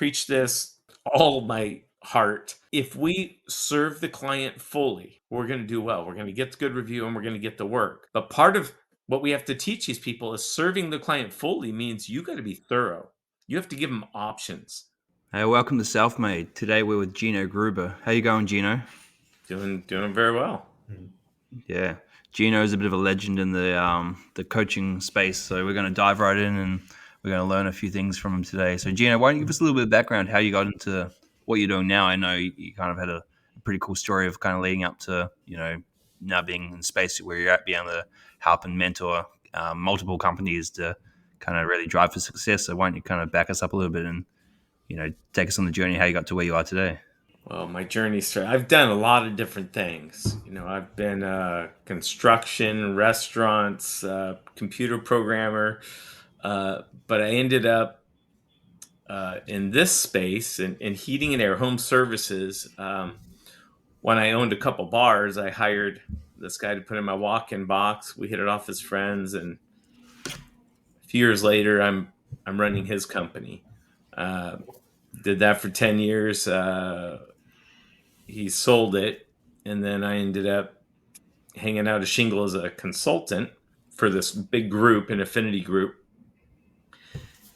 preach this all my heart. If we serve the client fully, we're going to do well. We're going to get the good review and we're going to get the work. But part of what we have to teach these people is serving the client fully means you got to be thorough. You have to give them options. Hey, welcome to Selfmade. Today we're with Geno Gruber. How you going, Geno? Doing very well. Yeah, Geno is a bit of a legend in the coaching space, so we're going to dive right in and we're going to learn a few things from him today. So, Geno, why don't you give us a little bit of background how you got into what you're doing now? I know you kind of had a pretty cool story of kind of leading up to now being in the space where you're at, being able to help and mentor multiple companies to kind of really drive for success. So, why don't you kind of back us up a little bit and take us on the journey how you got to where you are today? Well, my journey started. I've done a lot of different things. I've been construction, restaurants, computer programmer, but I ended up in this space in heating and air home services. When I owned a couple bars, I hired this guy to put in my walk-in box. We hit it off as friends, and a few years later, I'm running his company. Uh, did that for 10 years. He sold it, and then I ended up hanging out a shingle as a consultant for this big group, an affinity group.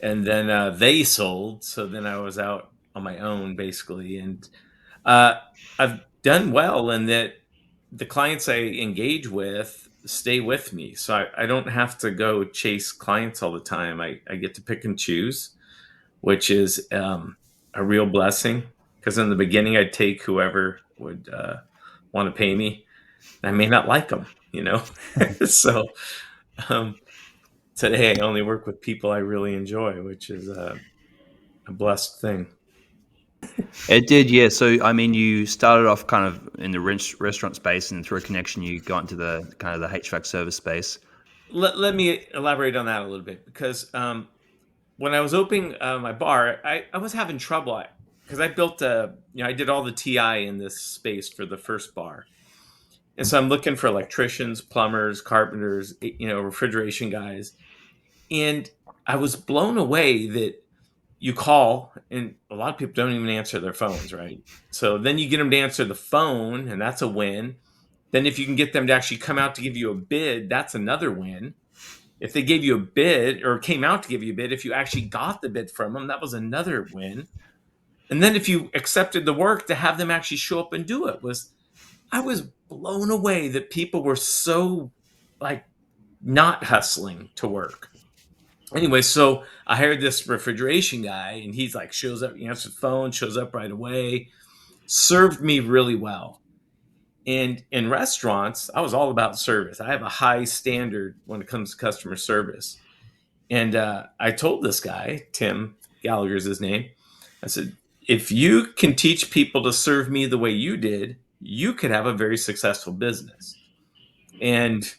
And then they sold, so then I was out on my own basically. And uh, I've done well in that the clients I engage with stay with me, so I don't have to go chase clients all the time. I get to pick and choose, which is a real blessing, because in the beginning I'd take whoever would want to pay me. I may not like them, so um, today I only work with people I really enjoy, which is a blessed thing. It did, yeah. So, I mean, you started off kind of in the restaurant space, and through a connection, you got into the kind of the HVAC service space. Let me elaborate on that a little bit, because when I was opening my bar, I was having trouble because I built I did all the TI in this space for the first bar. And so I'm looking for electricians, plumbers, carpenters, refrigeration guys. And I was blown away that you call and a lot of people don't even answer their phones, right? So then you get them to answer the phone, and that's a win. Then if you can get them to actually come out to give you a bid, that's another win. If they gave you a bid or came out to give you a bid, if you actually got the bid from them, that was another win. And then if you accepted the work, to have them actually show up and do it was, I was blown away that people were so like not hustling to work. Anyway, so I hired this refrigeration guy, and he's like shows up, he answers the phone, shows up right away, served me really well. And in restaurants, I was all about service. I have a high standard when it comes to customer service. And I told this guy, Tim Gallagher's his name, I said, if you can teach people to serve me the way you did, you could have a very successful business. And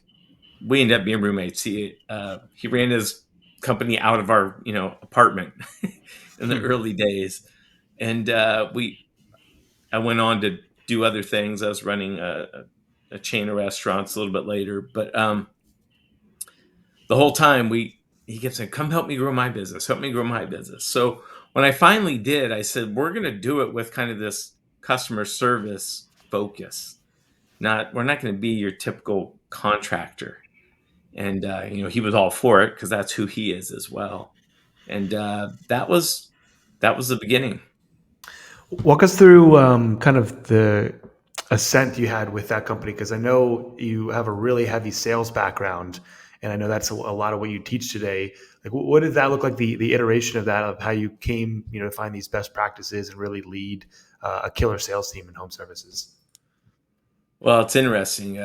we ended up being roommates. He ran his company out of our apartment in the early days, and I went on to do other things. I was running a chain of restaurants a little bit later, but the whole time he kept saying, "Come help me grow my business. Help me grow my business." So when I finally did, I said, "We're going to do it with kind of this customer service focus. We're not going to be your typical contractor." And he was all for it because that's who he is as well. And that was the beginning. Walk us through kind of the ascent you had with that company, because I know you have a really heavy sales background, and I know that's a lot of what you teach today. Like, what did that look like? The iteration of that, of how you came, to find these best practices and really lead a killer sales team in home services. Well, it's interesting.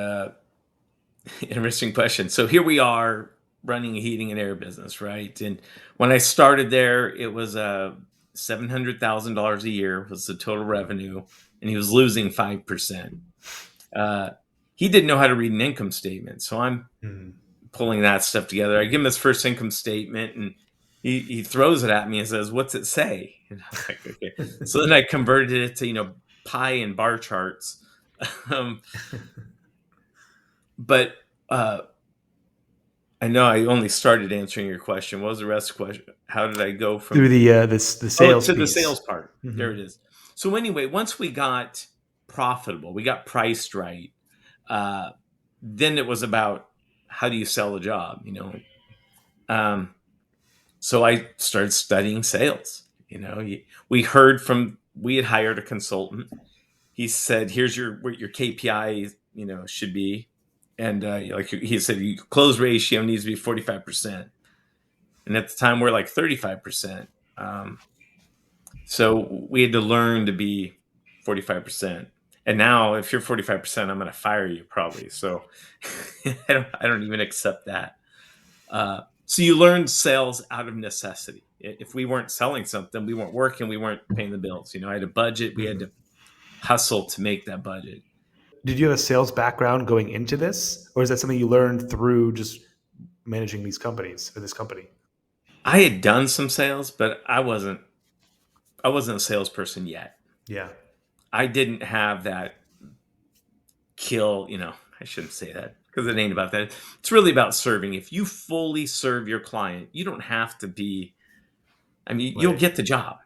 Interesting question. So here we are running a heating and air business, right? And when I started there, it was $700,000 a year was the total revenue, and he was losing 5%. Uh, he didn't know how to read an income statement, so I'm pulling that stuff together. I give him his first income statement, and he throws it at me and says, "What's it say?" And I'm like, "Okay." So then I converted it to pie and bar charts. um, but I know I only started answering your question. What was the rest of the question? How did I go Through from the oh sales to the piece. sales part? Hmm. There it is. So anyway, once we got profitable, we got priced right. Uh, then it was about how do you sell a job, you know? Um, so I started studying sales. You know, we had hired a consultant. He said, "Here's what your KPI, you know, should be," and like he said, your close ratio needs to be 45%, and at the time we're like 35%. Um, so we had to learn to be 45%. And now, if you're 45%, I'm going to fire you probably. So I don't even accept that. So you learn sales out of necessity. If we weren't selling something, we weren't working, we weren't paying the bills. You know, I had a budget, we had Hmm. to hustle to make that budget. Did you have a sales background going into this, or is that something you learned through just managing these companies or this company? I had done some sales, but I wasn't a salesperson yet. Yeah. I didn't have that kill, you know, I shouldn't say that because it ain't about that. It's really about serving. If you fully serve your client, you don't have to be, I mean, you'll Right. get the job.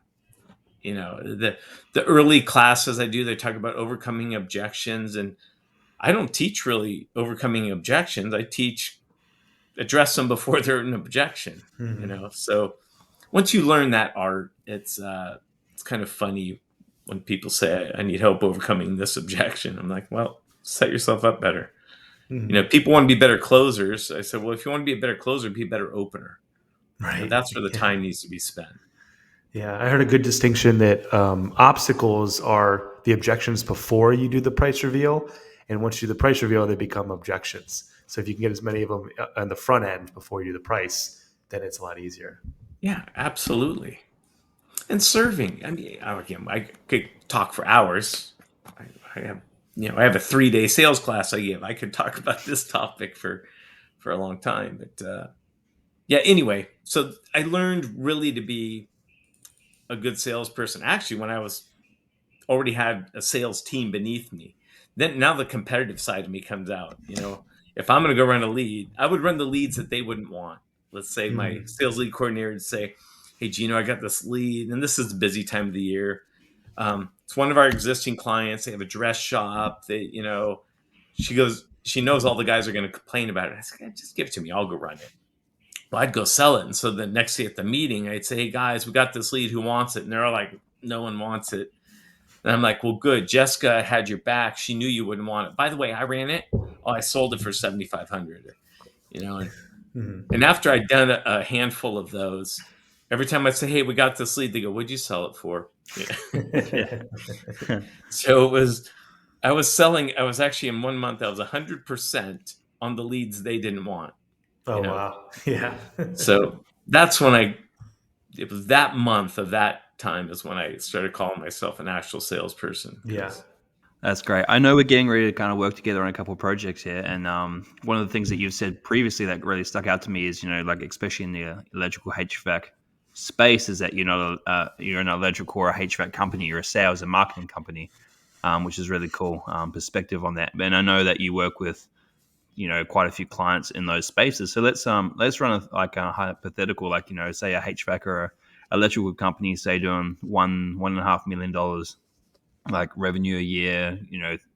You know, the early classes I do, they talk about overcoming objections, and I don't teach really overcoming objections. I teach address them before they're an objection. You Hmm. know, so once you learn that art, it's kind of funny when people say I need help overcoming this objection. I'm like, well, set yourself up better. You know, Hmm. people want to be better closers. I said, well, if you want to be a better closer, be a better opener. You know, Right. that's where the Yeah. time needs to be spent. Yeah. I heard a good distinction that obstacles are the objections before you do the price reveal. And once you do the price reveal, they become objections. So if you can get as many of them on the front end before you do the price, then it's a lot easier. Yeah, absolutely. And serving. I mean, again, I could talk for hours. I, I have, you know, I have a 3-day sales class I give. I could talk about this topic for a long time. But yeah, anyway, so I learned really to be a good salesperson. Actually, when I was already had a sales team beneath me. Then now the competitive side of me comes out. You know, if I'm going to go run a lead, I would run the leads that they wouldn't want. Let's say my Hmm. sales lead coordinator would say, "Hey, Gino, I got this lead, and this is a busy time of the year. It's one of our existing clients. They have a dress shop. She goes, she knows all the guys are going to complain about it. I said, just give it to me. I'll go run it. Well, I'd go sell it. And so the next day at the meeting, I'd say, hey, guys, we got this lead. Who wants it? And they're all like, no one wants it. And I'm like, well, good. Jessica had your back. She knew you wouldn't want it. By the way, I ran it. Oh, I sold it for 7,500. You know, and Hmm. after I'd done a handful of those, every time I'd say, "Hey, we got this lead," they go, "What'd you sell it for?" Yeah. Yeah. So it was. I was selling. I was actually in 1 month. I was 100% on the leads they didn't want. You Oh know, wow. Yeah. so that's when I. It was that month of that time is when I started calling myself an actual salesperson Yeah. because That's great. I know we're getting ready to kind of work together on a couple of projects here, and one of the things that you've said previously that really stuck out to me is, like especially in the electrical HVAC space, is that you're an electrical or a HVAC company, you're a sales and marketing company, which is really cool perspective on that. And I know that you work with quite a few clients in those spaces. So let's run a hypothetical, like say a HVAC or a electrical company, say doing $1.5 million like revenue a year,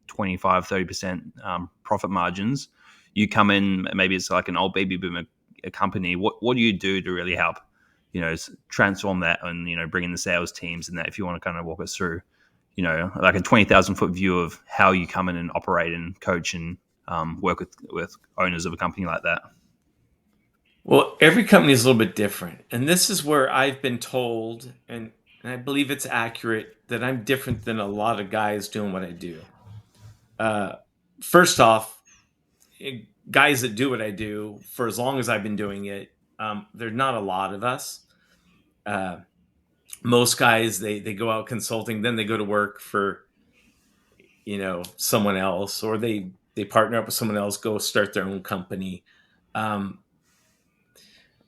25-30% profit margins. You come in, maybe it's like an old baby boomer company. What do you do to really help transform that, and bring in the sales teams and that? If you want to kind of walk us through like a 20,000 foot view of how you come in and operate and coach and work with owners of a company like that. well, every company is a little bit different. And this is where I've been told, and I believe it's accurate, that I'm different than a lot of guys doing what I do. Uh, First off, guys that do what I do for as long as I've been doing it, there's not a lot of us. Uh, Most guys, they go out consulting, then they go to work for someone else, or they partner up with someone else, go start their own company. Um,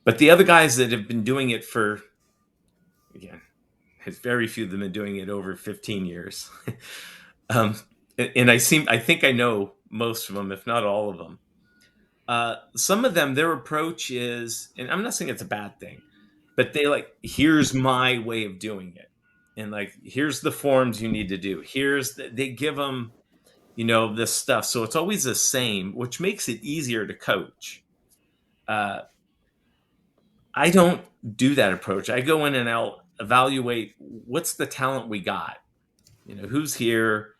but the other guys that have been doing it for, again, has very few of them been doing it over 15 years. um, and I think I know most of them, if not all of them. Some of them, their approach is, and I'm not saying it's a bad thing, but they like, here's my way of doing it. And like, here's the forms you need to do. They give them, this stuff. So it's always the same, which makes it easier to coach. Uh, I don't do that approach. I go in and I'll evaluate what's the talent we got, who's here,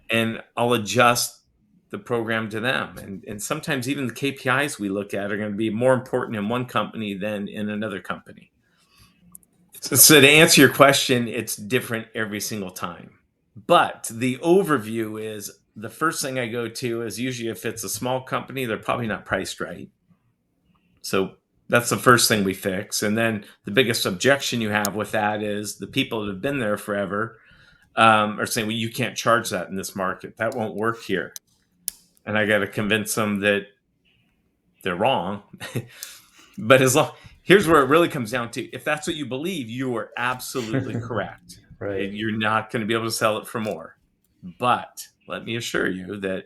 and I'll adjust the program to them. And sometimes even the KPIs we look at are going to be more important in one company than in another company. So to answer your question, it's different every single time. But the overview is, the first thing I go to is usually, if it's a small company, they're probably not priced right. So that's the first thing we fix. And then the biggest objection you have with that is the people that have been there forever are saying, well, you can't charge that in this market. That won't work here. And I got to convince them that they're wrong. But here's where it really comes down to: if that's what you believe, you are absolutely correct. Right. You're not going to be able to sell it for more. But let me assure you that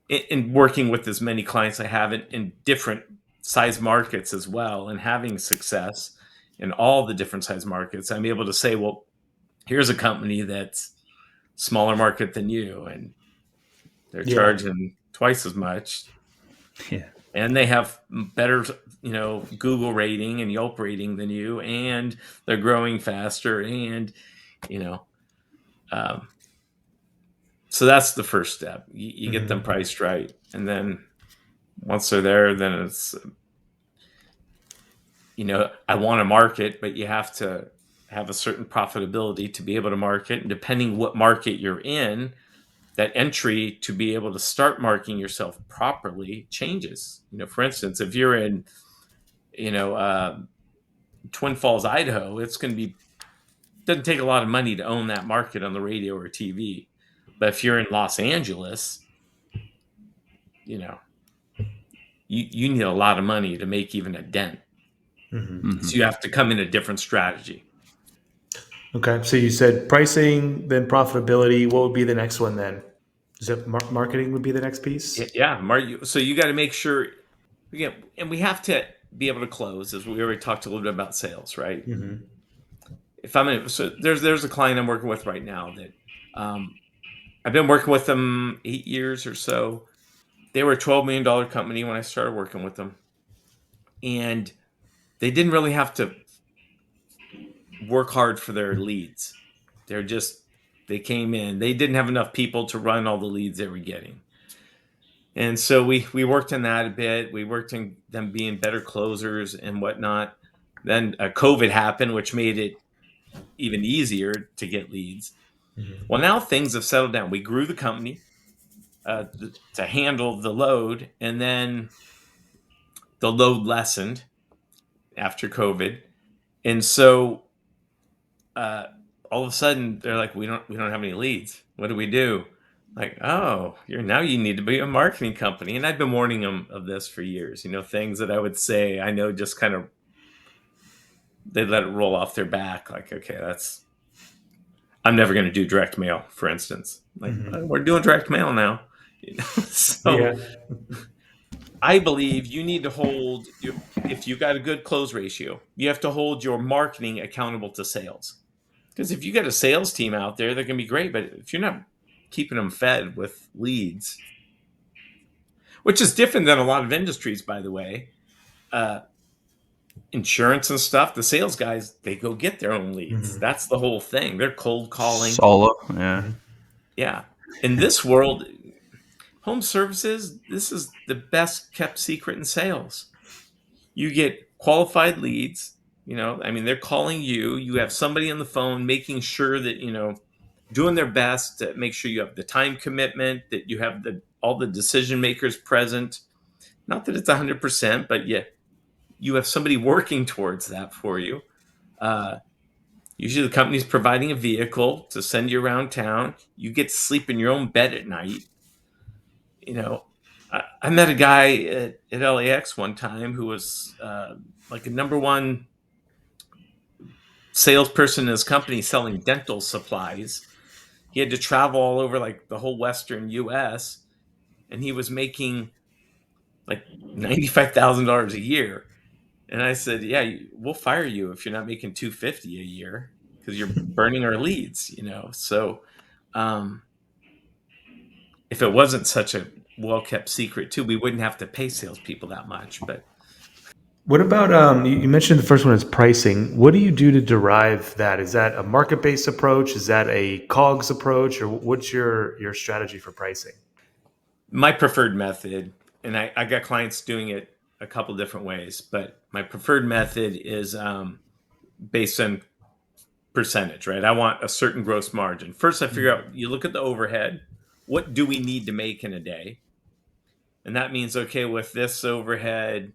in working with as many clients I have in different size markets as well, and having success in all the different size markets, I'm able to say, well, here's a company that's smaller market than you, and they're Yeah. charging twice as much, Yeah. and they have better, Google rating and Yelp rating than you, and they're growing faster, and you know, um, so that's the first step. You get them priced right, and then once they're there, then it's, I want to market, but you have to have a certain profitability to be able to market, and depending what market you're in, that entry to be able to start marketing yourself properly changes. For instance, if you're in, you know, uh, Twin Falls, Idaho, it's going to be, doesn't take a lot of money to own that market on the radio or TV. But if you're in Los Angeles, you know, you need a lot of money to make even a dent. Mhm. So you have to come in a different strategy. Okay. So you said pricing, then profitability. What would be the next one then? Is it marketing would be the next piece? Yeah, so you got to make sure, again, and we have to be able to close, as we already talked a little bit about sales, right? Mm-hmm. If I'm in, so there's a client I'm working with right now that, um, I've been working with them 8 years or so. They were a $12 million company when I started working with them, and they didn't really have to work hard for their leads. They're just, they came in. They didn't have enough people to run all the leads they were getting. And so we worked on that a bit. We worked on them being better closers and whatnot. Then COVID happened, which made it even easier to get leads. Well, now things have settled down. We grew the company to handle the load, and then the load lessened after COVID, and so uh, all of a sudden they're like, we don't have any leads. What do we do? Like, oh, you need to be a marketing company. And I've been warning them of this for years. Things that I would say, I know, just kind of, they let it roll off their back. Like, okay, I'm never going to do direct mail, for instance. Like, we're doing direct mail now. So Yeah. I believe you need to if you got a good close ratio, you have to hold your marketing accountable to sales. Because if you got a sales team out there, they're going to be great. But if you're not keeping them fed with leads, which is different than a lot of industries, by the way, uh, insurance and stuff, the sales guys, they go get their own leads. That's the whole thing. They're cold calling. Solar. Yeah. Yeah. In this world, home services, this is the best kept secret in sales. You get qualified leads. I mean, they're calling you. You have somebody on the phone making sure that, doing their best to make sure you have the time commitment, that you have all the decision makers present. Not that it's 100%, but yeah, you have somebody working towards that for you. Uh, Usually the company's providing a vehicle to send you around town. You get to sleep in your own bed at night. You know, I met a guy at LAX one time who was like a number one salesperson in his company selling dental supplies. He had to travel all over like the whole Western US, and he was making like $95,000 a year. And I said, yeah, we'll fire you if you're not making 250 a year because you're burning our leads, So, um, if it wasn't such a well kept secret too, we wouldn't have to pay salespeople that much. But What about you mentioned the first one is pricing. What do you do to derive that? Is that a market based approach? Is that a COGS approach, or what's your strategy for pricing? my preferred method, and I got clients doing it a couple different ways, but my preferred method is based on percentage, right? I want a certain gross margin. First, I figure out, you look at the overhead. What do we need to make in a day? And that means, okay, with this overhead,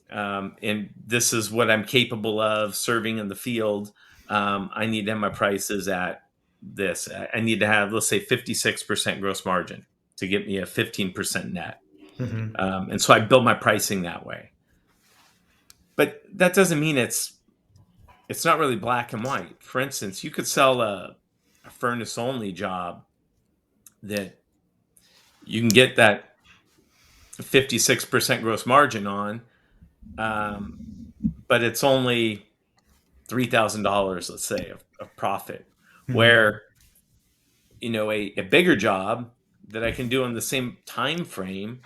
and this is what I'm capable of serving in the field. I need to have my prices at this. I need to have, let's say, 56% gross margin to get me a 15% net. Mm-hmm. And so I build my pricing that way. But that doesn't mean it's not really black and white. For instance, you could sell a furnace only job that you can get that 56% gross margin on, um, but it's only $3,000, let's say, of profit. Mm-hmm. Where a bigger job that I can do in the same time frame,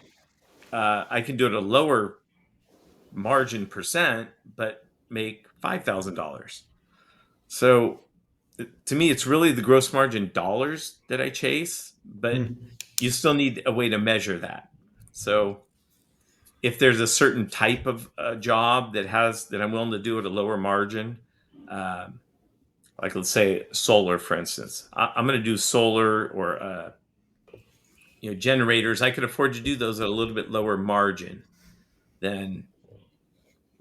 I can do it at a lower margin percent, but make $5,000. So to me, it's really the gross margin dollars that I chase, but you still need a way to measure that. So if there's a certain type of job that I'm willing to do at a lower margin, um, like let's say solar, for instance, I'm going to do solar or generators. I could afford to do those at a little bit lower margin than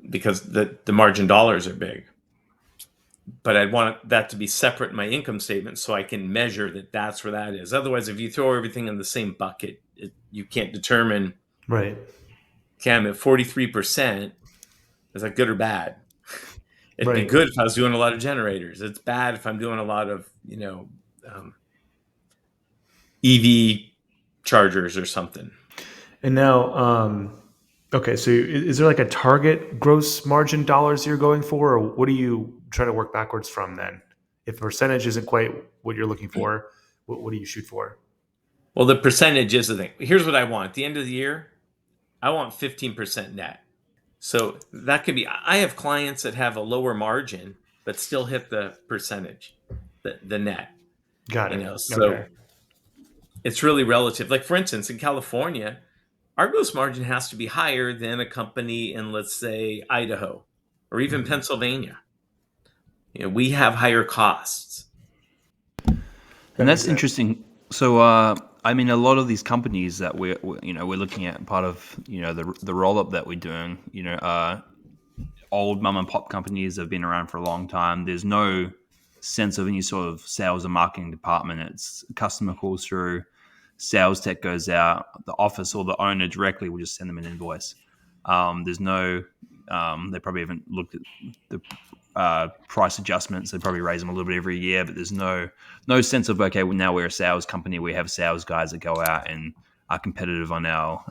because the margin dollars are big. But I'd want that to be separate in my income statement so I can measure that that's where that is. Otherwise, if you throw everything in the same bucket, you can't determine, Right. okay, I'm at 43%. Is that good or bad? It'd be Right. good if I was doing a lot of generators. It's bad if I'm doing a lot of, EV chargers or something. And now, okay, so is there like a target gross margin dollars you're going for, or what do you try to work backwards from then? If percentage isn't quite what you're looking for, what do you shoot for? Well, the percentage is the thing. Here's what I want. At the end of the year, I want 15% net. So that could be, I have clients that have a lower margin, but still hit the percentage, the net, Got it. Okay. so it's really relative. Like, for instance, in California, our gross margin has to be higher than a company in, let's say, Idaho or even Mhm. Pennsylvania. We have higher costs. And That makes that's sense. interesting. So, I mean, a lot of these companies that we're looking at, part of the roll up that we're doing, old mum and pop companies have been around for a long time. There's no sense of any sort of sales and marketing department. It's customer calls through, sales tech goes out, the office or the owner directly will just send them an invoice. There's no, they probably haven't looked at the price adjustments. They probably raise them a little bit every year, but there's no sense of, okay, well, now we're a sales company. We have sales guys that go out and are competitive on our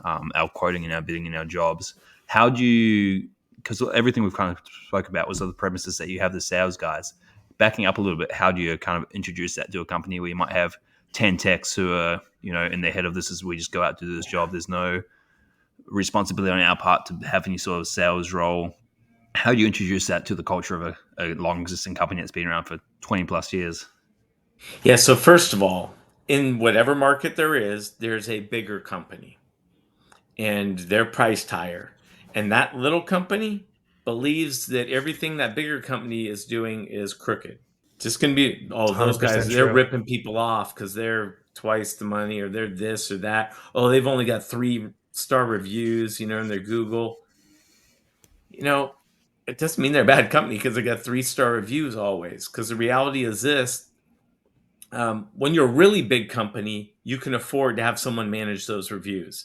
quoting and our bidding and our jobs. How do you, because everything we've kind of spoke about was on the premises that you have the sales guys. Backing up a little bit, how do you kind of introduce that to a company where you might have 10 techs who are, in their head of, this is, we just go out to do this job. There's no responsibility on our part to have any sort of sales role. How do you introduce that to the culture of a long existing company that's been around for 20 plus years? Yeah, so first of all, in whatever market there's a bigger company and they're priced higher. And that little company believes that everything that bigger company is doing is crooked. Just gonna be, oh, those guys, 100% they're true. ripping people off because they're twice the money or they're this or that. Oh, they've only got 3-star reviews, in their Google. You know, it doesn't mean they're a bad company because they got 3-star reviews always. Because the reality is this: when you're a really big company, you can afford to have someone manage those reviews.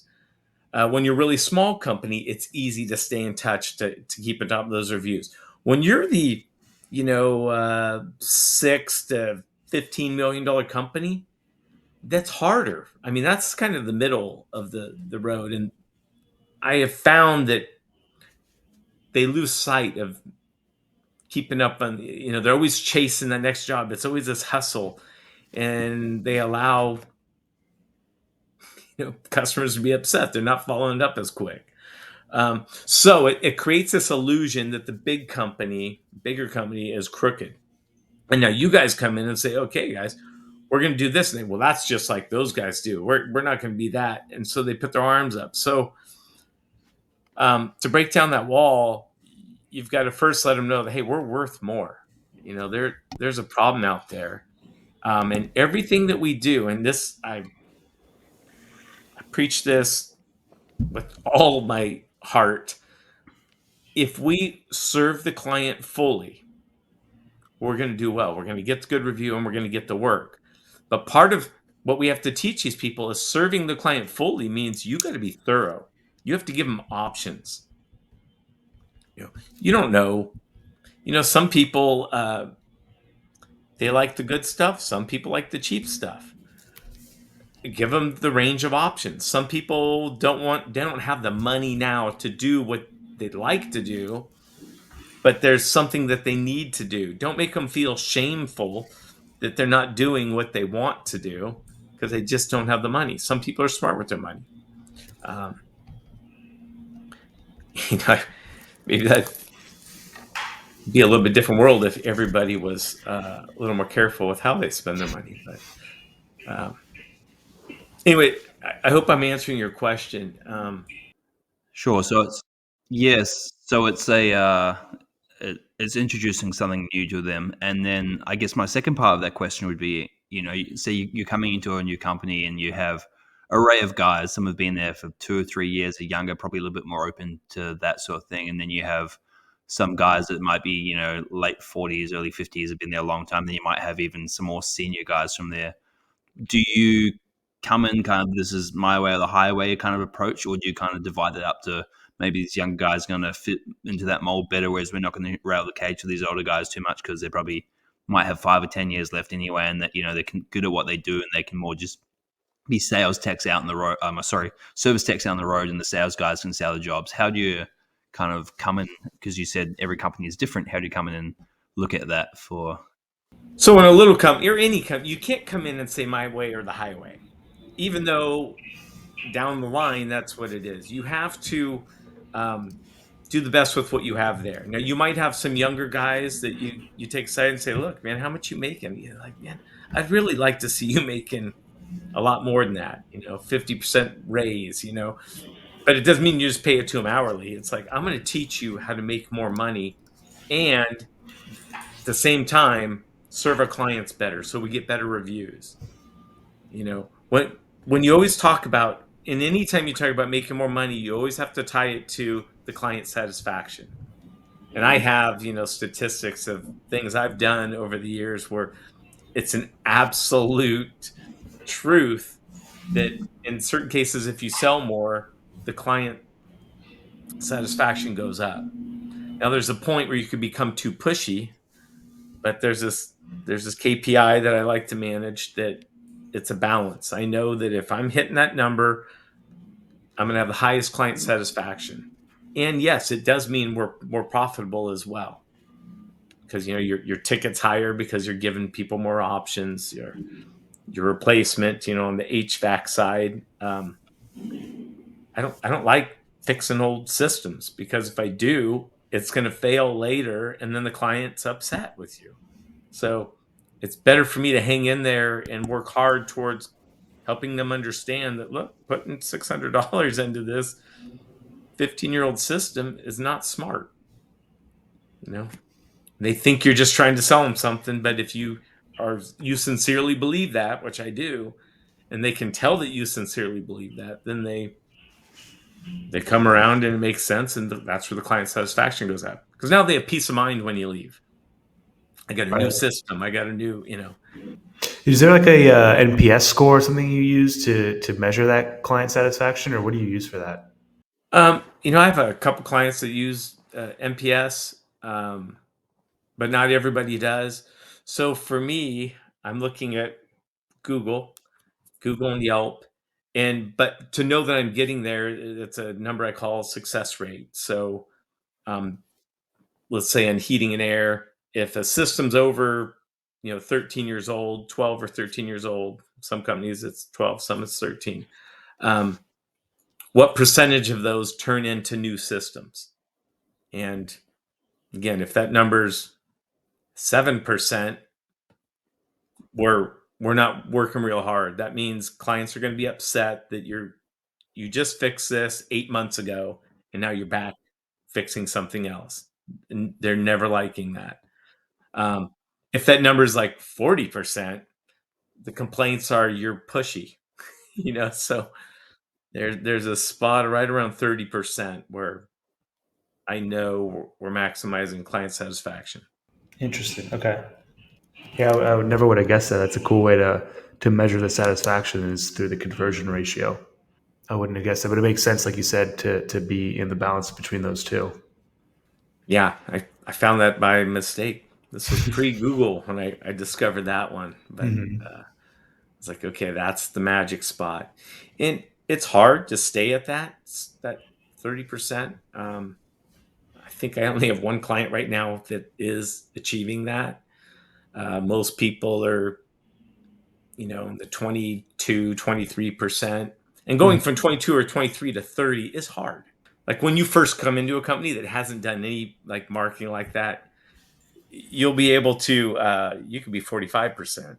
When you're a really small company, it's easy to stay in touch to keep on top of those reviews. When you're the, 6 to $15 million company, that's harder. I mean, that's kind of the middle of the road. And I have found that they lose sight of keeping up on, they're always chasing the next job. It's always this hustle, and they allow customers to be upset. They're not following it up as quick. So it creates this illusion that the bigger company is crooked. And now you guys come in and say, okay, guys, we're going to do this. And well, that's just like those guys do. We're not going to be that. And so they put their arms up. So to break down that wall, you've got to first let them know that, hey, we're worth more. There's a problem out there. And everything that we do, and this, I preach this with all my heart. If we serve the client fully, we're going to do well. We're going to get the good review and we're going to get the work. But part of what we have to teach these people is serving the client fully means you got to be thorough. You have to give them options. You don't know. Some people they like the good stuff. Some people like the cheap stuff. Give them the range of options. Some people they don't have the money now to do what they'd like to do, but there's something that they need to do. Don't make them feel shameful that they're not doing what they want to do because they just don't have the money. Some people are smart with their money. Um, you know, maybe that'd be a little bit different world if everybody was a little more careful with how they spend their money. But anyway, I hope I'm answering your question. Sure. So it's yes. So it's it's introducing something new to them, and then I guess my second part of that question would be, say you're coming into a new company and you have array of guys. Some have been there for 2 or 3 years, are younger, probably a little bit more open to that sort of thing, and then you have some guys that might be late 40s, early 50s, have been there a long time. Then you might have even some more senior guys from there. Do you come in kind of, this is my way or the highway kind of approach, or do you kind of divide it up to maybe these young guys going to fit into that mold better, whereas we're not going to rattle the cage to these older guys too much because they probably might have 5 or 10 years left anyway, and that they're good at what they do and they can more just be sales techs out on the road. Service techs out on the road, and the sales guys can sell the jobs. How do you kind of come in? Because you said every company is different. How do you come in and look at that for? So in a little company or any company, you can't come in and say my way or the highway, even though down the line that's what it is. You have to um, do the best with what you have there. Now you might have some younger guys that you take aside and say, look, man, how much you making? You're like, man, I'd really like to see you making a lot more than that. 50% raise. But it doesn't mean you just pay it to them hourly. It's like, I'm going to teach you how to make more money and at the same time serve our clients better so we get better reviews. When you always talk about, and anytime you talk about making more money, you always have to tie it to the client satisfaction. And I have, statistics of things I've done over the years where it's an absolute truth that in certain cases, if you sell more, the client satisfaction goes up. Now there's a point where you could become too pushy, but there's this KPI that I like to manage, that it's a balance. I know that if I'm hitting that number, I'm going to have the highest client satisfaction. And yes, it does mean we're more profitable as well, because your ticket's higher because you're giving people more options. Your replacement, on the HVAC side, I don't like fixing old systems, because if I do, it's going to fail later, and then the client's upset with you. So it's better for me to hang in there and work hard towards helping them understand that, look, putting $600 into this 15-year-old system is not smart. They think you're just trying to sell them something, but if you sincerely believe that, which I do, and they can tell that you sincerely believe that, then they come around and it makes sense, and that's where the client satisfaction goes up, because now they have peace of mind when you leave. I got a new Right. system. I got a new, Is there like a NPS score or something you use to measure that client satisfaction, or what do you use for that? I have a couple clients that use NPS, but not everybody does. So for me, I'm looking at Google and Yelp, but to know that I'm getting there, it's a number I call success rate. So um, let's say on heating and air, if a system's over 13 years old, 12 or 13 years old, some companies it's 12, some it's 13. um, what percentage of those turn into new systems? And again, if that number's 7%, we're not working real hard. That means clients are going to be upset that you just fixed this 8 months ago and now you're back fixing something else, and they're never liking that. um, if that number is like 40%, the complaints are you're pushy. So there's a spot right around 30% where I know we're maximizing client satisfaction. Interesting. Okay. Yeah, I would never would have guessed that. That's a cool way to measure the satisfaction is through the conversion ratio. I wouldn't have guessed that, but it makes sense, like you said, to be in the balance between those two. Yeah, I found that by mistake. This was pre-Google when I discovered that one, but Hmm. it's like, okay, that's the magic spot, and it's hard to stay at that 30%. I think I only have one client right now that is achieving that. Most people are, in the 22, 23%. And going from 22 or 23 to 30 is hard. Like when you first come into a company that hasn't done any like marketing like that, you'll be able to, you could be 45%.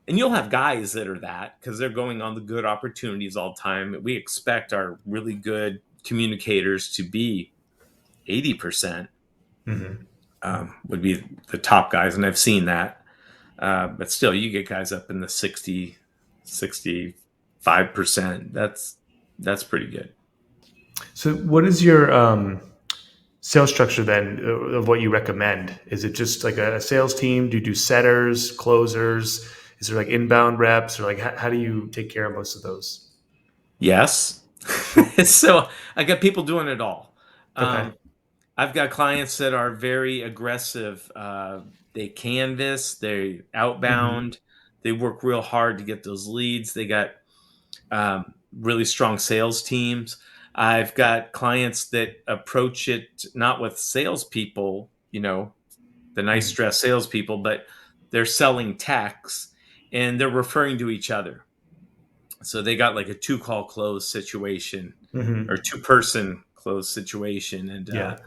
And you'll have guys that are that because they're going on the good opportunities all the time. We expect our really good communicators to be 80%, Hmm. would be the top guys. And I've seen that. But still, you get guys up in the 65%. That's pretty good. So, what is your sales structure then of what you recommend? Is it just like a sales team? Do you do setters, closers? Is there like inbound reps, or like how do you take care of most of those? Yes. So I got people doing it all. Okay. Um, I've got clients that are very aggressive. They canvas, they Hmm. outbound, they work real hard to get those leads. They got really strong sales teams. I've got clients that approach it not with salespeople, the nice dress salespeople, but they're selling techs and they're referring to each other. So they got like a two call close situation or Hmm. two-person close situation. And Yeah.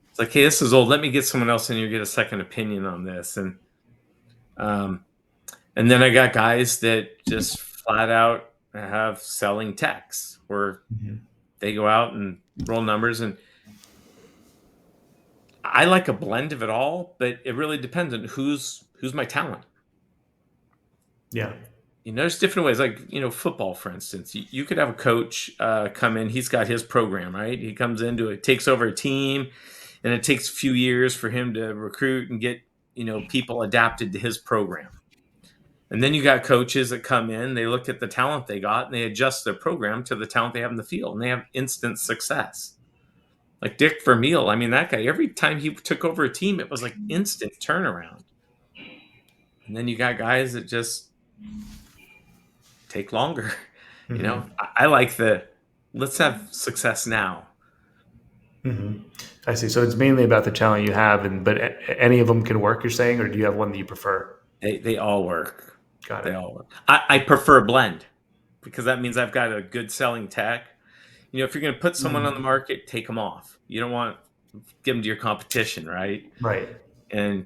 it's like, hey, this is old. Let me get someone else in here, get a second opinion on this. Um, and then I got guys that just flat out have selling techs where Hmm. they go out and roll numbers. And I like a blend of it all, but it really depends on who's my talent. Yeah. There's different ways, like football, for instance. You could have a coach come in. He's got his program, right? He comes into it, takes over a team, and it takes a few years for him to recruit and get people adapted to his program. And then you got coaches that come in, they look at the talent they got, and they adjust their program to the talent they have in the field, and they have instant success. Like Dick Vermeil, I mean, that guy, every time he took over a team, it was like instant turnaround. And then you got guys that just take longer. Hmm. I like the let's have success now. Hmm. I see. So it's mainly about the talent you have, and but any of them can work. You're saying, or do you have one that you prefer? They all work. Got They it. all work. I prefer a blend because that means I've got a good selling tech. If you're going to put someone on the Hmm. market, take them off. You don't want to give them to your competition, right? Right. And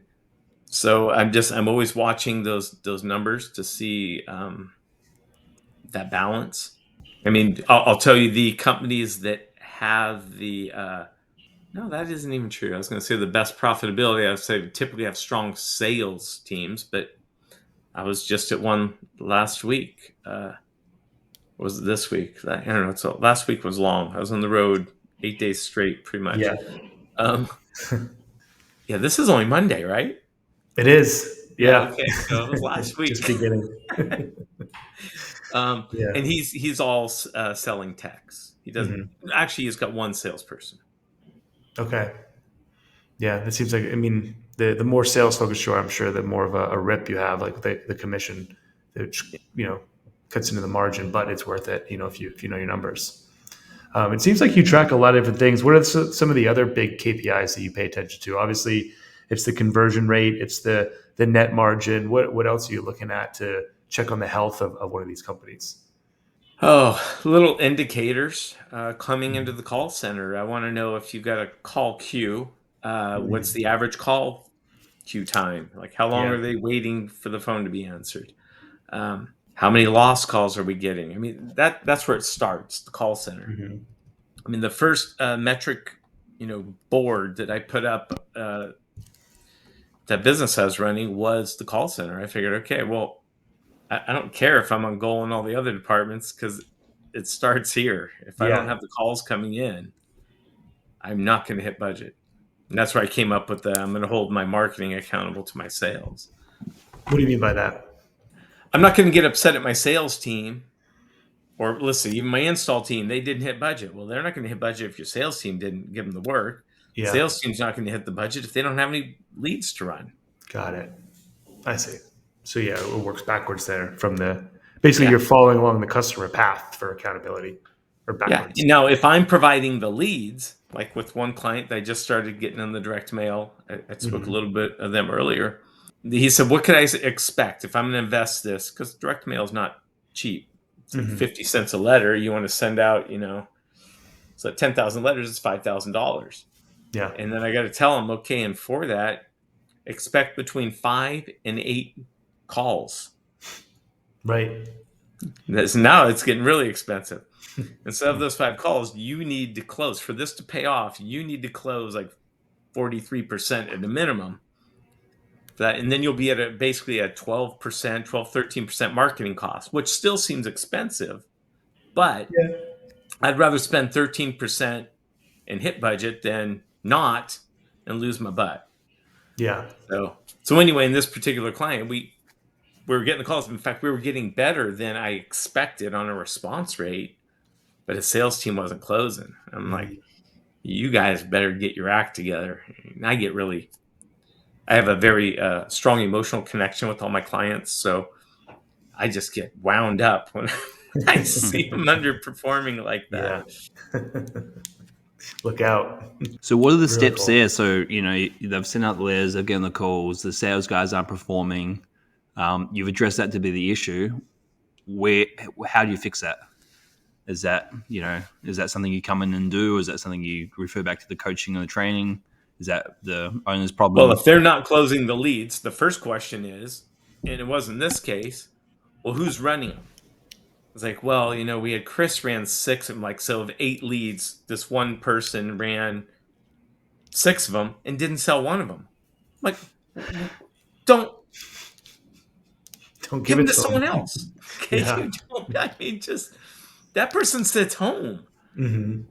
so I'm always watching those numbers to see that balance. I mean, I'll tell you the companies that have the no, that isn't even true. I was going to say the best profitability. I would say typically have strong sales teams, but I was just at one last week. Was it this week? I don't know. So last week was long. I was on the road 8 days straight, pretty much. Yeah. Um, yeah, this is only Monday, right? It is. Yeah. Yeah. Okay. So it was last Just week. beginning. And Yeah. he's all selling techs. He doesn't Hmm. actually. He's got one salesperson. Okay. Yeah, that seems like. I mean, the more sales focused you are, I'm sure the more of a rip you have, like the commission. Which, you know. cuts into the margin, but it's worth it, if you know your numbers. It seems like you track a lot of different things. What are some of the other big KPIs that you pay attention to? Obviously, it's the conversion rate, it's the net margin. What else are you looking at to check on the health of one of these companies? Oh, little indicators coming into the call center. I want to know if you've got a call queue. What's Mhm. the average call queue time? Like, how long Yeah. are they waiting for the phone to be answered? How many lost calls are we getting? I mean, that's where it starts. The call center. Hmm. I mean, the first metric, board that I put up that business I was running was the call center. I figured, okay, well, I don't care if I'm on goal in all the other departments because it starts here. If I don't Yeah. have the calls coming in, I'm not going to hit budget. And that's where I came up with the I'm going to hold my marketing accountable to my sales. What do you mean by that? I'm not going to get upset at my sales team or listen, even my install team, they didn't hit budget. Well, they're not going to hit budget if your sales team didn't give them the work. Yeah. Sales team's not going to hit the budget if they don't have any leads to run. Got it. I see. So yeah, it works backwards there from the basically Yeah. you're following along the customer path for accountability or Yeah. backwards. Now, if I'm providing the leads, like with one client that I just started getting on the direct mail, I spoke a Hmm. little bit of them earlier. He said, "What could I expect if I'm going to invest this? Because direct mail is not cheap. It's like Hmm. 50 cents a letter. You want to send out, so 10,000 letters is $5,000. Yeah. And then I got to tell him, okay, and for that, expect between 5 and 8 calls. Right. Now it's getting really expensive. Instead of those 5 calls, you need to close. For this to pay off, you need to close like 43% at a minimum. That, and then you'll be at basically a 12%, 12, 13% marketing cost, which still seems expensive, but Yeah. I'd rather spend 13% and hit budget than not and lose my butt. Yeah. So anyway, in this particular client, we were getting the calls. In fact, we were getting better than I expected on a response rate, but his sales team wasn't closing. I'm like, Mhm. you guys better get your act together. And I have a very strong emotional connection with all my clients. So I just get wound up when I see them underperforming like that. Yeah. Look out. So what are the Really steps cool. there? So they've sent out the letters, they've given the calls, the sales guys aren't performing. You've addressed that to be the issue. Where how do you fix that? Is that something you come in and do? Is that something you refer back to the coaching and the training? Is that the owner's Well, problem? if they're not closing the leads, the first question is, and it was in this case, well, who's running them? It's like, well, we had Chris ran 6. I'm like, so of 8 leads, this one person ran 6 of them and didn't sell one of them. I'm like, don't Don't give give them it to to someone them. else. Okay, Yeah. you don't. I mean, just that person sits home. Hmm.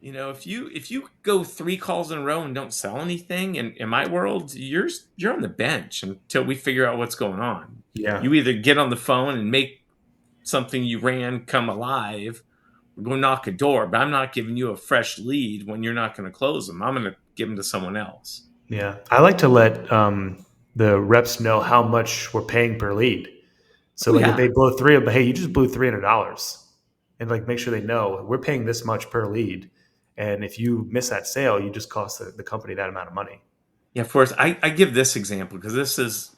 If you go 3 calls in a row and don't sell anything, in my world, you're on the bench until we figure out what's going on. Yeah. You either get on the phone and make something you ran come alive, or go knock a door. But I'm not giving you a fresh lead when you're not going to close them. I'm going to give them to someone else. Yeah. I like to let the reps know how much we're paying per lead. So Oh like if yeah, they blow three of them, hey, you just blew $300, and like make sure they know we're paying this much per lead. And if you miss that sale, you just cost the company that amount of money. yeah. Of course, I give this example because this is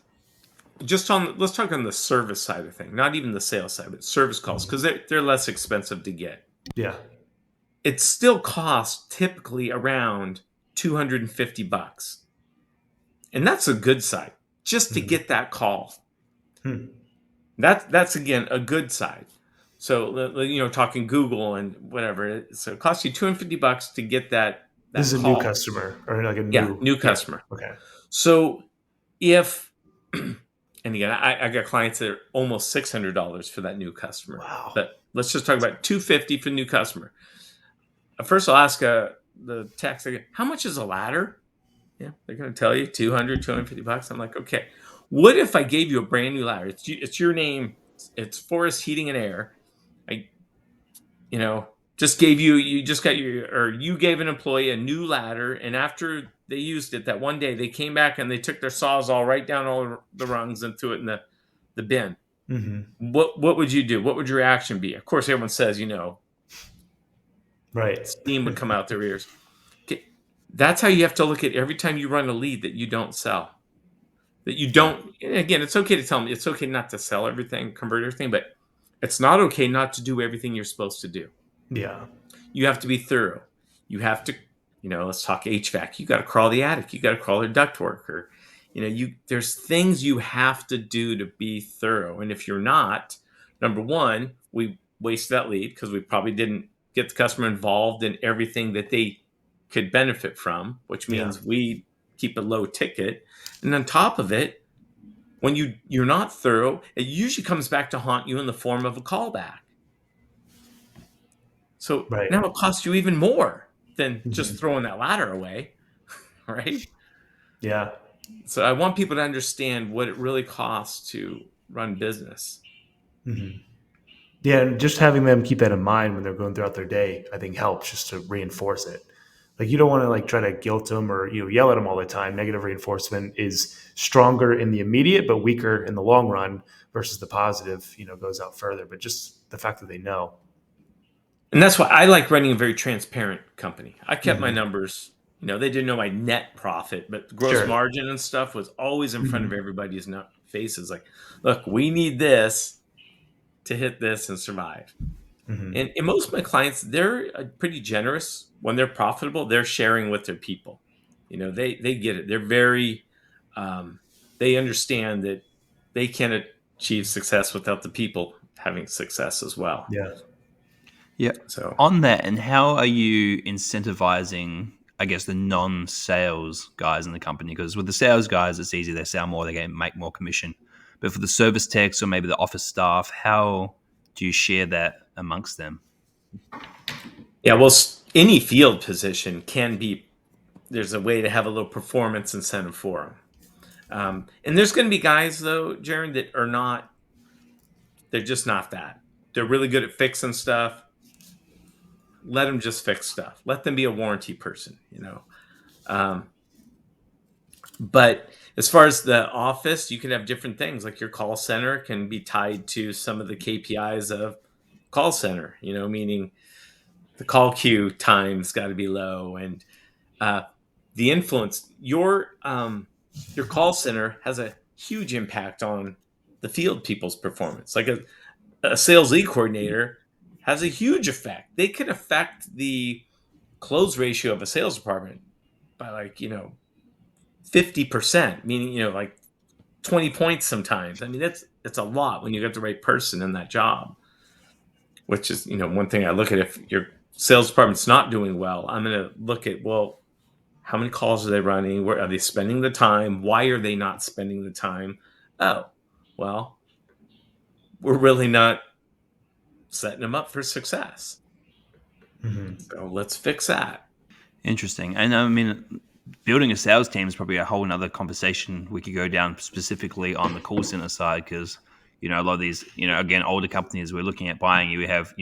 just on. Let's talk on the service side of thing, not even the sales side, but service calls because they're less expensive to get. Yeah. It still costs typically around $250, and that's a good side just to Mhm. get that call. Hmm. That's again a good side. So talking Google and whatever, so it costs you $250 to get that This that is a new call. customer or like a Yeah, new. new Yeah. customer. Okay. So if and again, I got clients that are almost $600 for that new customer. Wow. But let's just talk about 250 for new customer. First, I'll ask the text again, how much is a ladder? Yeah, they're going to tell you 200, $250. I'm like, okay, what if I gave you a brand new ladder? It's your name. It's Forest Heating and Air. I, you know, just gave you just got or you gave an employee a new ladder. And after they used it that one day, they came back and they took their Sawzall right down all the rungs and threw it in the bin. Hmm. What would you do? What would your reaction be? Of course, everyone says, Right. steam would come out their ears. Okay, that's how you have to look at every time you run a lead that you don't sell. That you Yeah. don't, and again, it's okay to tell them it's okay not to sell everything, convert everything, but it's not okay not to do everything you're supposed to do. Yeah. You have to be thorough. You have to, let's talk HVAC. You got to crawl the attic. You got to crawl the ductwork, or, there's things you have to do to be thorough. And if you're not, number one, we wasted that lead because we probably didn't get the customer involved in everything that they could benefit from, which Yeah. means we keep a low ticket. And on top of it, when you're not thorough, it usually comes back to haunt you in the form of a callback. So Right. now it costs you even more than just Hmm. throwing that ladder away, right? Yeah. So I want people to understand what it really costs to run business. Hmm. Yeah, and just having them keep that in mind when they're going throughout their day, I think helps just to reinforce it. Like you don't want to like try to guilt them or yell at them all the time. Negative reinforcement is stronger in the immediate but weaker in the long run versus the positive, goes out further. But just the fact that they know. And that's why I like running a very transparent company. I kept my Hmm. numbers, they didn't know my net profit, but the gross Sure. margin and stuff was always in front of Hmm. everybody's faces. Like, look, we need this to hit this and survive. Hmm. And most of my clients, they're pretty generous when they're profitable. They're sharing with their people. They get it. They're very, um, they understand that they can't achieve success without the people having success as well. Yeah. Yeah. So On that, and how are you incentivizing, I guess, the non-sales guys in the company? Because with the sales guys, it's easy; they sell more, they can make more commission. But for the service techs or maybe the office staff, how do you share that amongst them? yeah, well, any field position can be. There's a way to have a little performance incentive for them. And there's going to be guys though, Jaron, that are not. They're just not that. They're really good at fixing stuff. Let them just fix stuff. Let them be a warranty person. Um, but as far as the office, you can have different things. Like your call center can be tied to some of the KPIs of call center. Meaning the call queue time's got to be low, and uh, the influence. Your call center has a huge impact on the field people's performance. Like a sales lead coordinator has a huge effect. They can affect the close ratio of a sales department by 50%, meaning like 20 points sometimes. I mean, it's a lot when you get the right person in that job, which is one thing I look at. If your sales department's not doing well, I'm going to look at, well, how many calls are they running? Where are they spending the time? Why are they not spending the time? Oh, well, we're really not setting them up for success, Hmm. so let's fix that. Interesting. And I mean, building a sales team is probably a whole nother conversation we could go down specifically on the call center side because, a lot of these, again, older companies we're looking at buying, you have,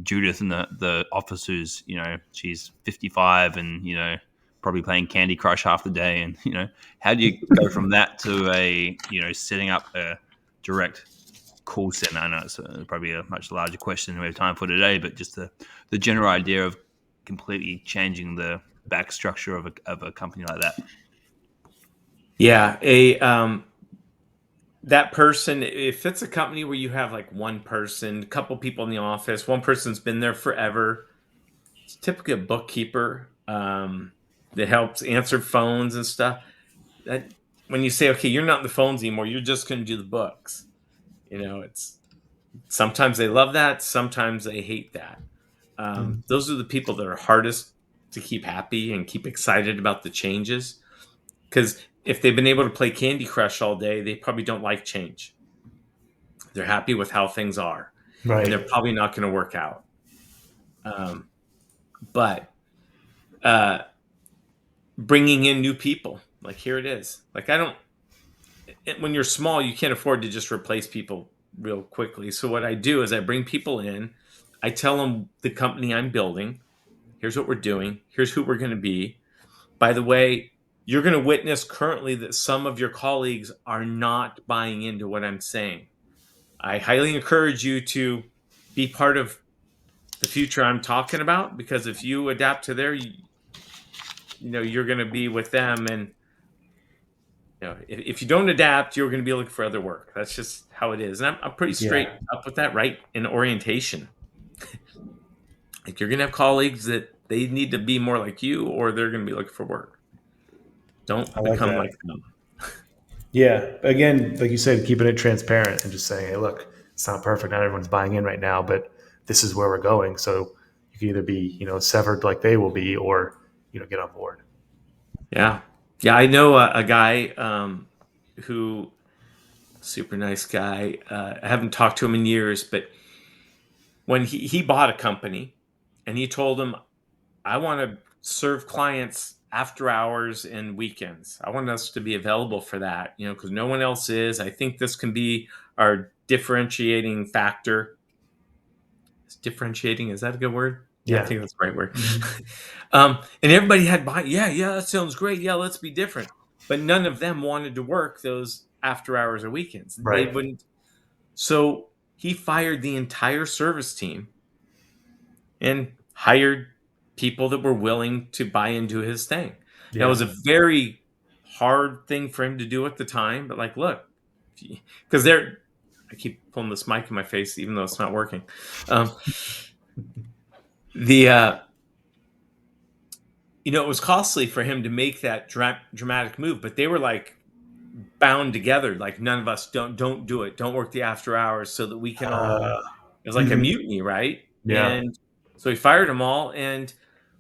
Judith in the office who's, she's 55 and, probably playing Candy Crush half the day. And, how do you go from that to setting up a direct call center? I know it's probably a much larger question than we have time for today, but just the general idea of completely changing the back structure of a company like that. Yeah, a that person, if it's a company where you have like one person, a couple people in the office, one person's been there forever, it's typically a bookkeeper that helps answer phones and stuff. That when you say, okay, you're not in the phones anymore, you're just going to do the books. It's sometimes they love that, sometimes they hate that. Those are the people that are hardest to keep happy and keep excited about the changes. Because if they've been able to play Candy Crush all day, they probably don't like change. They're happy with how things are, and they're Right. probably not going to work out. Um, but uh, bringing in new people, like here it is. Like I don't. When you're small, you can't afford to just replace people real quickly. So what I do is I bring people in. I tell them the company I'm building. Here's what we're doing. Here's who we're going to be. By the way, you're going to witness currently that some of your colleagues are not buying into what I'm saying. I highly encourage you to be part of the future I'm talking about, because if you adapt to their, you're going to be with them, and if you don't adapt, you're going to be looking for other work. That's just how it is, and I'm pretty Yeah, straight up with that, right? In orientation, like you're going to have colleagues that they need to be more like you, or they're going to be looking for work. I Don't like become that. like them. Yeah, again, like you said, keeping it transparent and just saying, "Hey, look, it's not perfect. Not everyone's buying in right now, but this is where we're going." So you can either be, severed like they will be, or get on board. Yeah, yeah. I know a guy who super nice guy. I haven't talked to him in years, but when he bought a company, and he told him, I want to serve clients after hours and weekends. I want us to be available for that, because no one else is. I think this can be our differentiating factor. Is differentiating, is that a good word? Yeah, I Yeah. think that's the right word. Hmm. And everybody had buy. Yeah, yeah, that sounds great. Yeah, let's be different. But none of them wanted to work those after hours or weekends. They Right. wouldn't. So he fired the entire service team and hired people that were willing to buy into his thing. Now, it Yeah. was a very hard thing for him to do at the time, but like, look, because I keep pulling this mic in my face, even though it's not working. Um, the it was costly for him to make that dramatic move, but they were like bound together. Like, none of us don't do it. Don't work the after hours so that we can all. Uh, It was like a mhm. mutiny, right? Yeah. And so he fired them all, and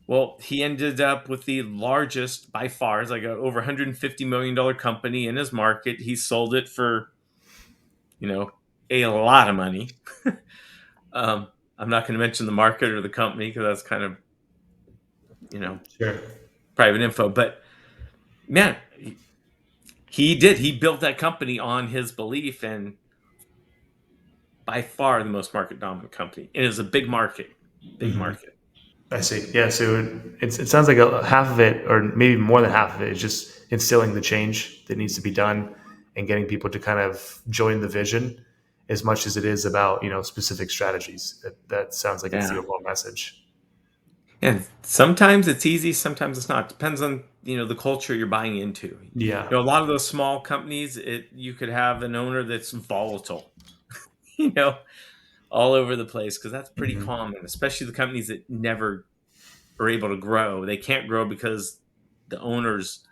well, he ended up with the largest by far. It's like a over $150 million company in his market. He sold it for you know a lot of money. um, I'm not going to mention the market or the company because that's kind of you know Sure. private info. But man, he did. He built that company on his belief, and by far the most market dominant company. It is a big market, big Hmm. market. I see. Yeah. So it sounds like half of it, or maybe more than half of it, is just instilling the change that needs to be done and getting people to kind of join the vision as much as it is about, specific strategies. That sounds like it's the Yeah. overall message. And sometimes it's easy, sometimes it's not. Depends on the culture you're buying into. Yeah. A lot of those small companies, you could have an owner that's volatile, all over the place, because that's pretty Hmm. common. Especially the companies that never are able to grow. They can't grow because the owners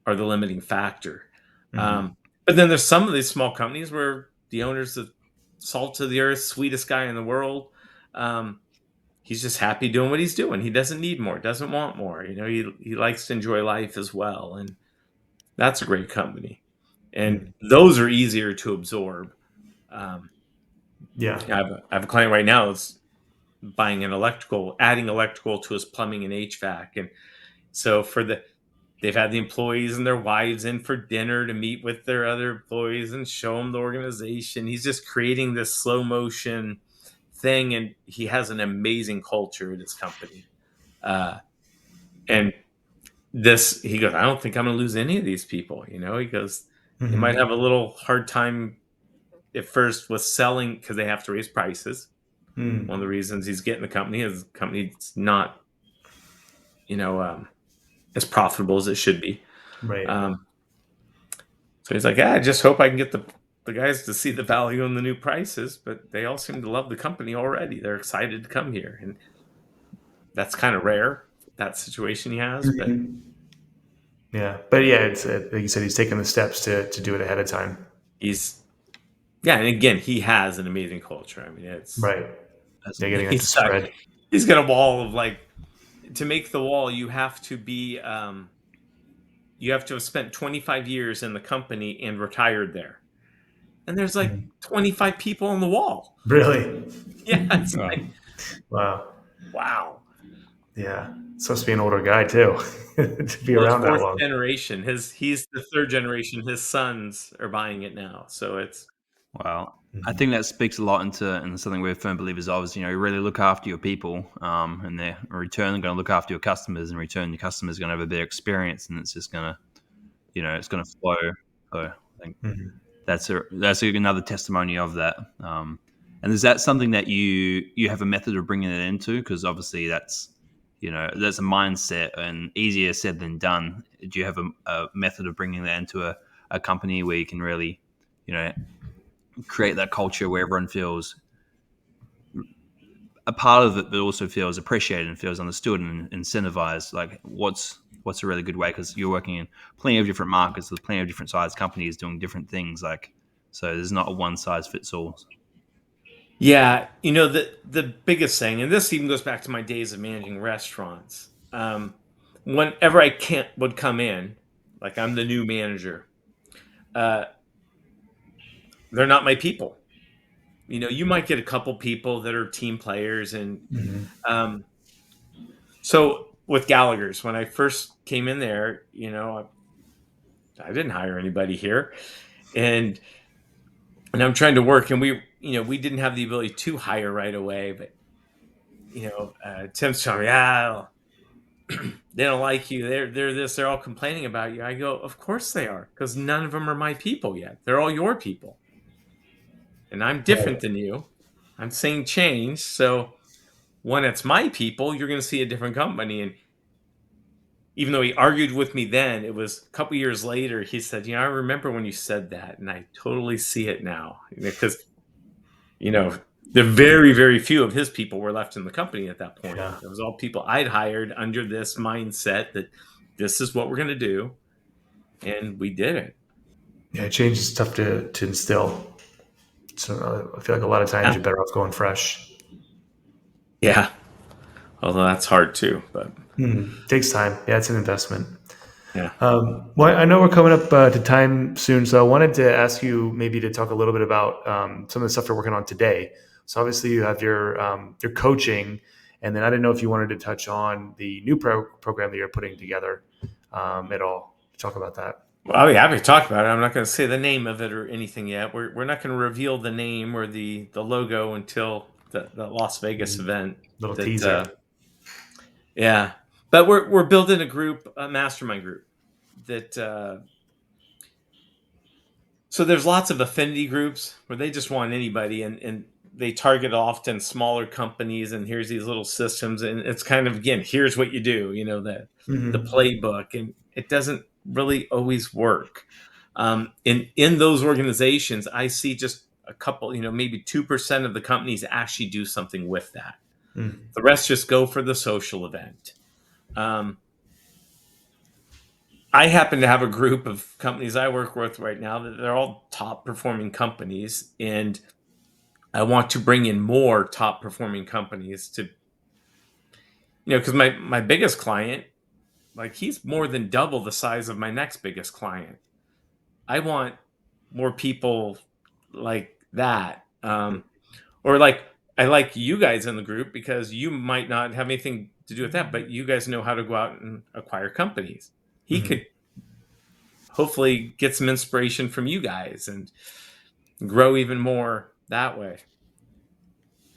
are the limiting factor. Hmm. Um, but then there's some of these small companies where the owners are salt to the earth, sweetest guy in the world. Um, he's just happy doing what he's doing. He doesn't need more, doesn't want more. He likes to enjoy life as well, and that's a great company. And Hmm. those are easier to absorb. Um, Yeah. I have a client right now that's adding electrical to his plumbing and HVAC, and so they've had the employees and their wives in for dinner to meet with their other employees and show them the organization. He's just creating this slow motion thing, and he has an amazing culture at his company. Uh, and he goes, I don't think I'm going to lose any of these people. He goes, they might Hmm. have a little hard time at first with selling because they have to raise prices. One of the Hmm. reasons he's getting the company is the company's not, you know, um, as profitable as it should be. Right. Um, so he's like, yeah, I just hope I can get the guys to see the value in the new prices, but they all seem to love the company already. They're excited to come here, and that's kind of rare, that situation he has, but Hmm. Yeah. But yeah, it's like you said, he's taking the steps to do it ahead of time. he's yeah, and again, he has an amazing culture. I mean, Right. That's Yeah. Getting that to he's got spread. he's got a wall of like to make the wall, you have to have spent 25 years in the company and retired there. And there's like Mhm. 25 people on the wall. Really? Yeah, it's like Wow. wow. Yeah. Supposed to be an older guy too to be Well, it's around that fourth long. generation. He's the third generation. His sons are buying it now. So it's wow. I Hmm. think that speaks a lot into something we're firm believers of. Is you really look after your people, and they're in return going to look after your customers. In return, your customers are going to have a better experience, and it's just going to it's going to flow. So I think Hmm. that's another testimony of that. And is that something that you have a method of bringing it into? Because obviously that's that's a mindset and easier said than done. Do you have a method of bringing that into a company where you can really create that culture where everyone feels a part of it, but also feels appreciated and feels understood and incentivized? Like what's a really good way? Because you're working in plenty of different markets with plenty of different size companies doing different things. Like, so there's not a one size fits all. Yeah, the biggest thing, and this even goes back to my days of managing restaurants. Whenever I can't would come in, like I'm the new manager, uh, they're not my people. You might get a couple people that are team players, and Mhm. so with Gallagher's, when I first came in there, I didn't hire anybody here, and I'm trying to work, and we didn't have the ability to hire right away, but Tim's telling me, yeah, they don't like you. They're this. They're all complaining about you. I go, of course they are, because none of them are my people yet. They're all your people, and I'm different Right. than you. I'm saying change. So when it's my people, you're going to see a different company. And even though he argued with me then, it was a couple years later. He said, I remember when you said that, and I totally see it now. Because you know the very very few of his people were left in the company at that point. Yeah. It was all people I'd hired under this mindset that this is what we're going to do, and we did it. Yeah, change is tough to instill. So I feel like a lot of times Yeah. you're better off going fresh. Yeah. Although that's hard too, but Takes time. Yeah, it's an investment. yeah. Well, I know we're coming up to time soon, so I wanted to ask you maybe to talk a little bit about some of the stuff you're working on today. So obviously you have your coaching, and then I didn't know if you wanted to touch on the new program that you're putting together at all. Talk about that. Well, I'll be happy to talk about it. I'm not going to say the name of it or anything yet. We're not going to reveal the name or the logo until the Las Vegas event. Little That teaser. Yeah, but we're building a mastermind group that so there's lots of affinity groups where they just want anybody, and they target often smaller companies, and here's these little systems, and it's kind of, again, here's what you do, the Hmm. playbook, and it doesn't really always work. In those organizations, I see just a couple, maybe 2% of the companies actually do something with that. Mm. The rest just go for the social event. Um, I happen to have a group of companies I work with right now that they're all top performing companies, and I want to bring in more top performing companies to, because my biggest client, like, he's more than double the size of my next biggest client. I want more people like that. Or like, I like you guys in the group because you might not have anything to do with that, but you guys know how to go out and acquire companies. He Hmm. could hopefully get some inspiration from you guys and grow even more that way.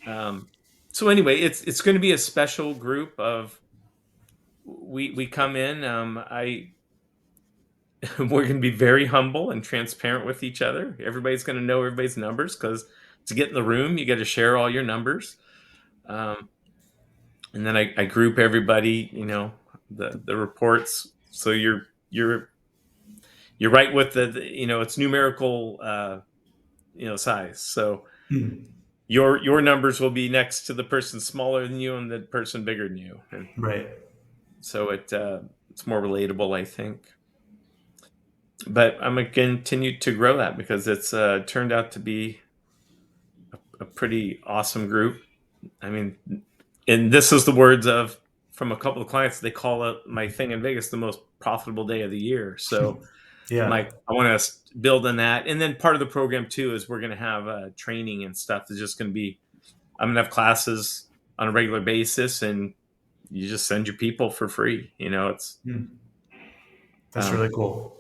Um, so anyway, it's going to be a special group of, we come in. I We're going to be very humble and transparent with each other. Everybody's going to know everybody's numbers, because to get in the room, you got to share all your numbers. Um, and then I group everybody, the reports. So you're right with it's numerical, size. So Mm. your numbers will be next to the person smaller than you and the person bigger than you, and Right. so it's more relatable, I think. But I'm going to continue to grow that because it's turned out to be a pretty awesome group. I mean, and this is the words of from a couple of clients. They call it, my thing in Vegas, the most profitable day of the year. So Yeah. I want to build on that, and then part of the program too is we're going to have training and stuff. That's just going to be, I'm going to have classes on a regular basis, and you just send your people for free. It's Mm. That's um, really cool.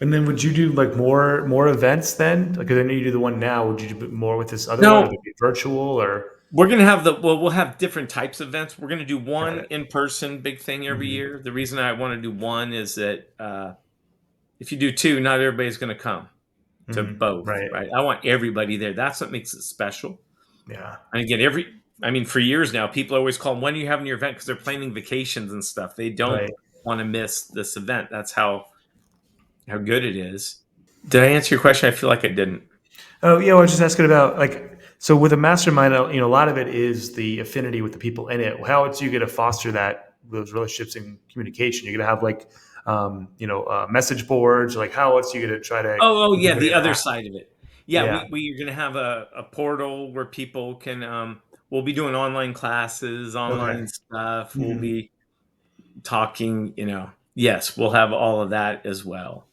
And then would you do like more events then? Like, 'cause I know you do the one now. Would you do more with this other one, or would no. it be virtual or? We're going to have we'll have different types of events. We're going to do Got one it. in person big thing every Hmm. year. The reason I want to do one is that if you do two, not everybody's going to come. to both, Right. right? I want everybody there. That's what makes it special. Yeah. And again, for years now, people always call them, when are you having your event? Because they're planning vacations and stuff. They don't Right. want to miss this event. That's how good it is. Did I answer your question? I feel like I didn't. Oh yeah, I was just asking about like so with a mastermind, a lot of it is the affinity with the people in it. How else are you going to foster those relationships and communication? You're going to have like message boards. Like how else are you going to try to Oh, get yeah, people to the other interact? side of it. Yeah, Yeah. we're going to have a portal where people can. We'll be doing online classes, Okay. online stuff. We'll Hmm. be talking. Yes, we'll have all of that as well,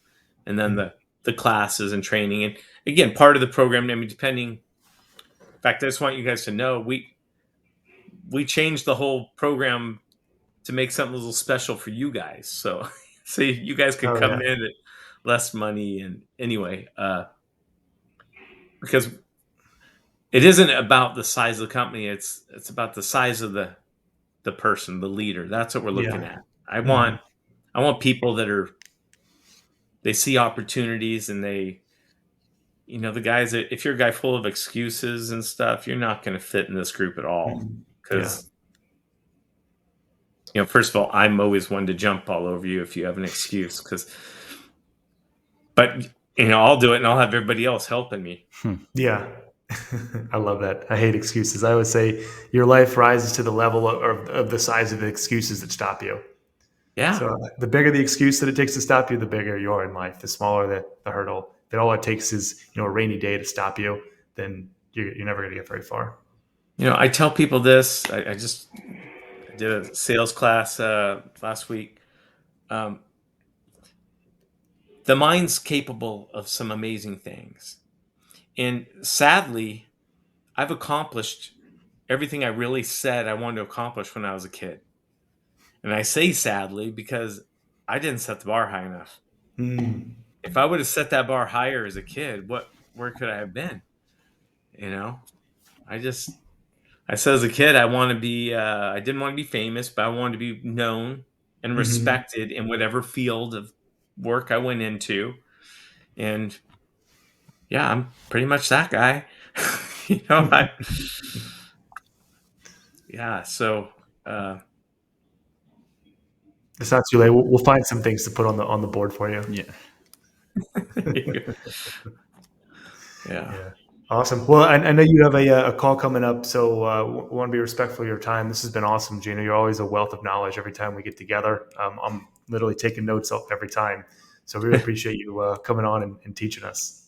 and then the classes and training. And again, part of the program. I mean, depending. In fact, I just want you guys to know we changed the whole program to make something a little special for you guys. So so you guys could Oh come yeah. in at less money. And anyway, because it isn't about the size of the company, it's about the size of the person, the leader. That's what we're looking Yeah. at. I Hmm. want I want people that they see opportunities, and the guys that, if you're a guy full of excuses and stuff, you're not going to fit in this group at all. Hmm. Yeah. Because first of all, I'm always one to jump all over you if you have an excuse. But I'll do it, and I'll have everybody else helping me. Yeah. I love that. I hate excuses. I always say your life rises to the level of the size of the excuses that stop you. Yeah. So the bigger the excuse that it takes to stop you, the bigger you are in life. The smaller the hurdle. That all it takes is a rainy day to stop you. Then you're never going to get very far. I tell people this. I just did a sales class last week. Um, the mind's capable of some amazing things, and sadly, I've accomplished everything I really said I wanted to accomplish when I was a kid. And I say sadly because I didn't set the bar high enough. Mm. If I would have set that bar higher as a kid, where could I have been? You know, I just I said as a kid I want to be I didn't want to be famous, but I wanted to be known and Hmm. respected in whatever field of work I went into. And yeah, I'm pretty much that guy. you know, I yeah, so uh It's not too late. We'll find some things to put on the board for you. Yeah. yeah. Yeah. Awesome. Well, I know you have a call coming up, so want to be respectful of your time. This has been awesome, Gina. You're always a wealth of knowledge every time we get together. I'm literally taking notes up every time. So we really appreciate you coming on and teaching us.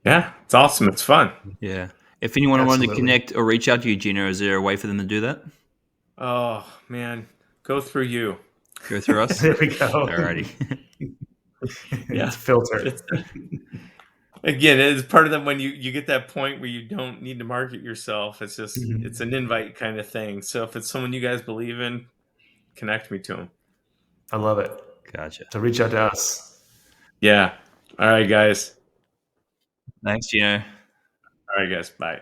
Yeah, it's awesome. It's fun. Yeah. If anyone wanted to Absolutely. connect or reach out to you, Gino, is there a way for them to do that? Oh man, go through you. Go through us? There we go. Alrighty. It's Yeah. filtered. It's again, it's part of them when you get that point where you don't need to market yourself. It's Mhm. an invite kind of thing. So if it's someone you guys believe in, connect me to them. I love it. Gotcha. So reach out to us. Yeah. All right, guys. Thanks, Gino. All right, guys. Bye.